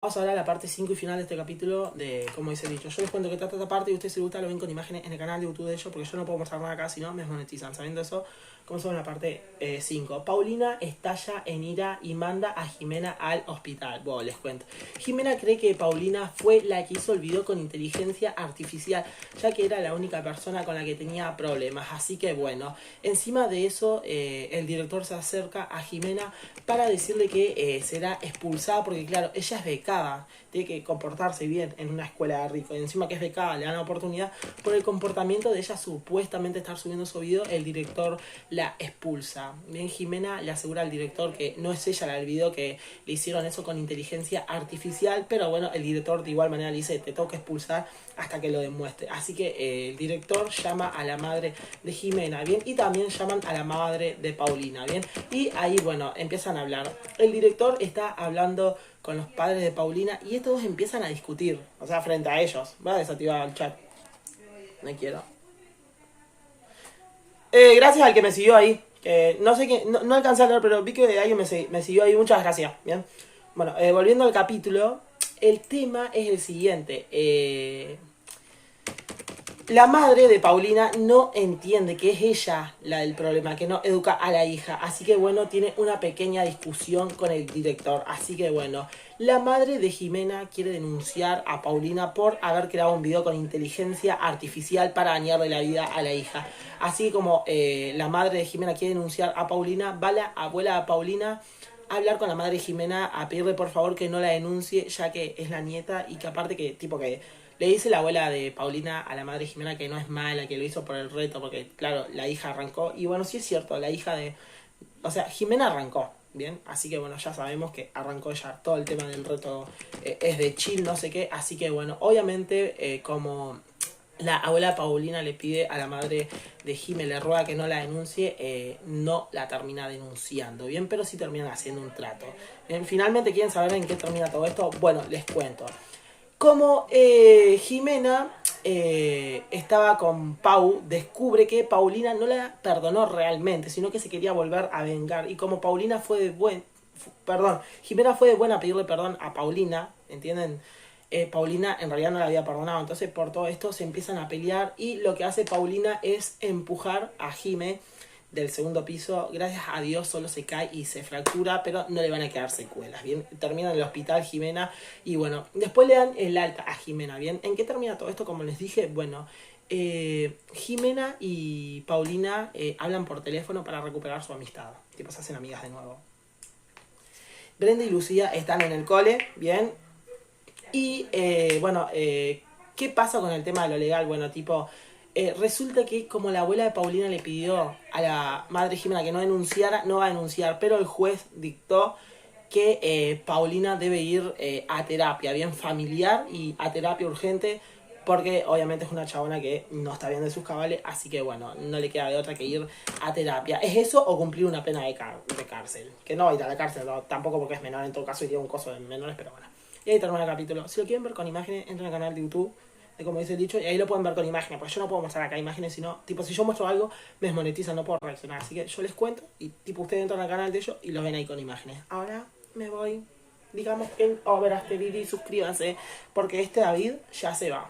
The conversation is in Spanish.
Vamos ahora a la parte 5 y final de este capítulo de, como dice el dicho, yo les cuento que trata esta parte y a ustedes si les gusta lo ven con imágenes en el canal de YouTube de ellos, porque yo no puedo mostrar nada acá, si no me desmonetizan. Sabiendo eso, comenzamos en la parte 5. Paulina estalla en ira y manda a Jimena al hospital. Bueno, les cuento. Jimena cree que Paulina fue la que hizo el video con inteligencia artificial, ya que era la única persona con la que tenía problemas. Así que bueno, encima de eso, el director se acerca a Jimena para decirle que será expulsada, porque claro, ella es becada, tiene que comportarse bien en una escuela de ricos, y encima que es becada le dan la oportunidad por el comportamiento de ella supuestamente estar subiendo su video, el director la expulsa. Bien, Jimena le asegura al director que no es ella la del video, que le hicieron eso con inteligencia artificial, pero bueno, el director de igual manera le dice, te tengo que expulsar hasta que lo demuestre. Así que el director llama a la madre de Jimena, bien, y también llaman a la madre de Paulina, bien, y ahí bueno, empiezan a hablar. El director está hablando con los padres de Paulina y estos dos empiezan a discutir, o sea, frente a ellos. Voy a desactivar el chat, no quiero. Gracias al que me siguió ahí, que no sé quién, no alcancé a leer, pero vi que alguien me siguió ahí, muchas gracias, bien. Bueno, volviendo al capítulo, el tema es el siguiente. La madre de Paulina no entiende que es ella la del problema, que no educa a la hija. Así que bueno, tiene una pequeña discusión con el director. Así que bueno, la madre de Jimena quiere denunciar a Paulina por haber creado un video con inteligencia artificial para dañarle la vida a la hija. Así como la madre de Jimena quiere denunciar a Paulina, va la abuela de Paulina a hablar con la madre de Jimena, a pedirle por favor que no la denuncie, ya que es la nieta y que aparte que tipo que le dice la abuela de Paulina a la madre Jimena que no es mala, que lo hizo por el reto, porque claro, la hija arrancó. Y bueno, sí es cierto, la hija de... O sea, Jimena arrancó, ¿bien? Así que bueno, ya sabemos que arrancó ya todo el tema del reto, es de chill, no sé qué. Así que bueno, obviamente como la abuela Paulina le pide a la madre de Jimena, le ruega que no la denuncie, no la termina denunciando, ¿bien? Pero sí terminan haciendo un trato. Bien, finalmente, ¿quieren saber en qué termina todo esto? Bueno, les cuento. Como Jimena estaba con Pau, descubre que Paulina no la perdonó realmente, sino que se quería volver a vengar. Y como Paulina fue de buen... Perdón, Jimena fue de buena a pedirle perdón a Paulina, ¿entienden? Paulina en realidad no la había perdonado. Entonces por todo esto se empiezan a pelear y lo que hace Paulina es empujar a Jime del segundo piso. Gracias a Dios solo se cae y se fractura, pero no le van a quedar secuelas, ¿bien? Termina en el hospital Jimena y bueno, después le dan el alta a Jimena, ¿bien? ¿En qué termina todo esto? Como les dije, bueno, Jimena y Paulina hablan por teléfono para recuperar su amistad, tipo se hacen amigas de nuevo. Brenda y Lucía están en el cole, ¿bien? Y bueno, ¿qué pasa con el tema de lo legal? Bueno, tipo... resulta que como la abuela de Paulina le pidió a la madre Jimena que no denunciara, no va a denunciar, pero el juez dictó que Paulina debe ir a terapia, bien familiar y a terapia urgente, porque obviamente es una chabona que no está bien de sus cabales, así que bueno, no le queda de otra que ir a terapia. ¿Es eso o cumplir una pena de cárcel? Que no va a ir a la cárcel, no, tampoco porque es menor, en todo caso iría un coso de menores, pero bueno. Y ahí termina el capítulo. Si lo quieren ver con imágenes, entren al canal de YouTube, como dice el dicho, y ahí lo pueden ver con imágenes, porque yo no puedo mostrar acá imágenes, sino, tipo, si yo muestro algo, me desmonetizan, no puedo reaccionar, así que yo les cuento, y tipo, ustedes entran al canal de ellos y lo ven ahí con imágenes. Ahora me voy, digamos, en Over este video y suscríbanse, porque este David ya se va.